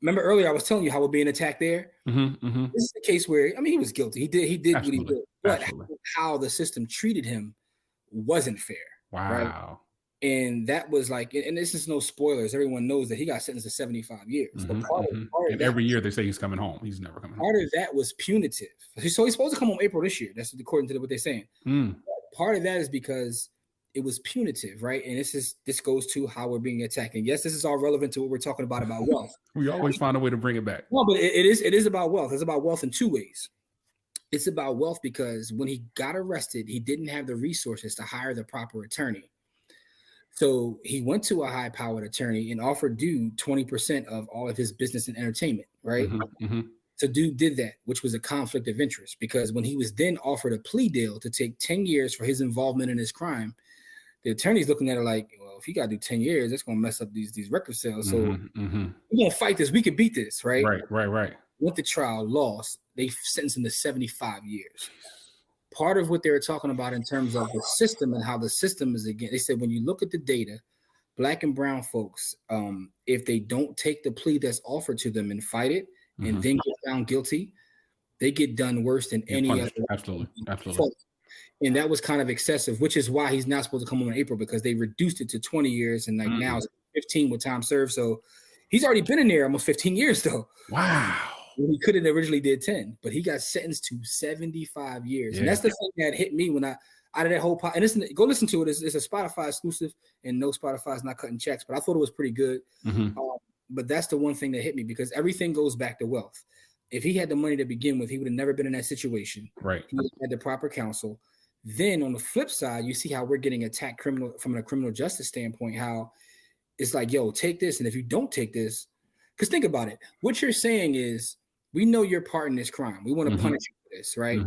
remember earlier I was telling you how we're being attacked there. Mm-hmm. This is the case where, I mean, he was guilty. He did what he Absolutely. did, but Absolutely. how the system treated him wasn't fair, right? Wow. And that was like, and this is no spoilers. Everyone knows that he got sentenced to 75 years. But part of And that, every year they say he's coming home. He's never coming home. part of that was punitive. So he's supposed to come home April this year. That's according to what they're saying. Part of that is because it was punitive, right? And this goes to how we're being attacked. And yes, this is all relevant to what we're talking about wealth. We always find a way to bring it back. No, but it is about wealth. It's about wealth in two ways. It's about wealth because when he got arrested, he didn't have the resources to hire the proper attorney. So he went to a high-powered attorney and offered dude 20% of all of his business and entertainment, right? So dude did that, which was a conflict of interest because when he was then offered a plea deal to take 10 years for his involvement in his crime, the attorney's looking at it like, well, if he got to do 10 years, that's going to mess up these record sales. So we're going to fight this. We could beat this, right? Right. Went to trial, lost. They sentenced him to 75 years. Part of what they were talking about in terms of the system and how the system is, again, they said when you look at the data, Black and brown folks, if they don't take the plea that's offered to them and fight it and then get found guilty, they get done worse than any other. Absolutely. And that was kind of excessive, which is why he's not supposed to come home in April because they reduced it to 20 years and now it's 15 with time served. So he's already been in there almost 15 years though. Wow. He could have originally did 10, but he got sentenced to 75 years. Yeah. And that's the thing that hit me when out of that whole and go listen to it. It's a Spotify exclusive, and no, Spotify's not cutting checks, but I thought it was pretty good. But that's the one thing that hit me because everything goes back to wealth. If he had the money to begin with, he would have never been in that situation. Right. He had the proper counsel. Then on the flip side, you see how we're getting attacked from a criminal justice standpoint, how it's like, yo, take this. And if you don't take this, because think about it. What you're saying is, we know you're part in this crime. We want to punish you for this, right?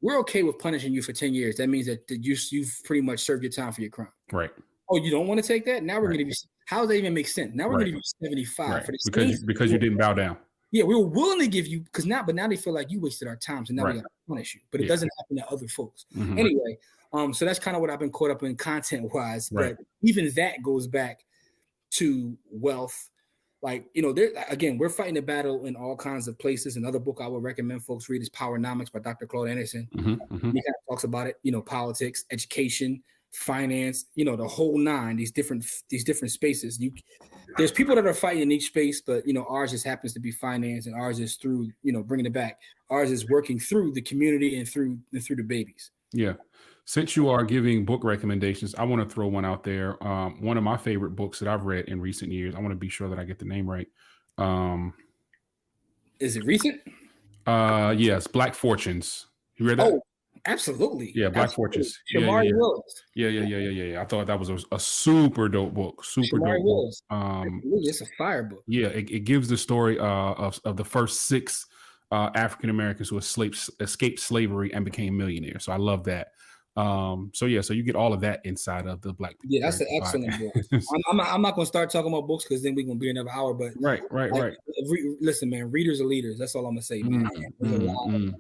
We're okay with punishing you for 10 years. That means that you've pretty much served your time for your crime. Right. Oh, you don't want to take that? Now we're going to give you, how does that even make sense? Now we're going to give you 75 for this. Because you didn't bow down. Yeah, we were willing to give you, but now they feel like you wasted our time. So now we got to punish you. But it doesn't happen to other folks. Anyway, so that's kind of what I've been caught up in content-wise. But even that goes back to wealth. Like, again, we're fighting a battle in all kinds of places. Another book I would recommend folks read is Powernomics by Dr. Claude Anderson. He kind of talks about it, politics, education, finance, the whole nine, these different spaces. There's people that are fighting in each space, but, ours just happens to be finance, and ours is through, bringing it back. Ours is working through the community and through the babies. Yeah. Since you are giving book recommendations, I want to throw one out there. One of my favorite books that I've read in recent years. I want to be sure that I get the name right. Is it recent? Yes, Black Fortunes. You read that? Oh, absolutely. Yeah, Black Fortunes. Shamari Willis. Yeah. I thought that was a super dope book. Shamari Willis. It's a fire book. Yeah, it gives the story of the first 6 African Americans who escaped slavery and became millionaires. So I love that. So you get all of that inside of the Black. Yeah, that's an excellent book. I'm not gonna start talking about books because then we're gonna be another hour. But right. Listen, man, readers are leaders. That's all I'm gonna say, man.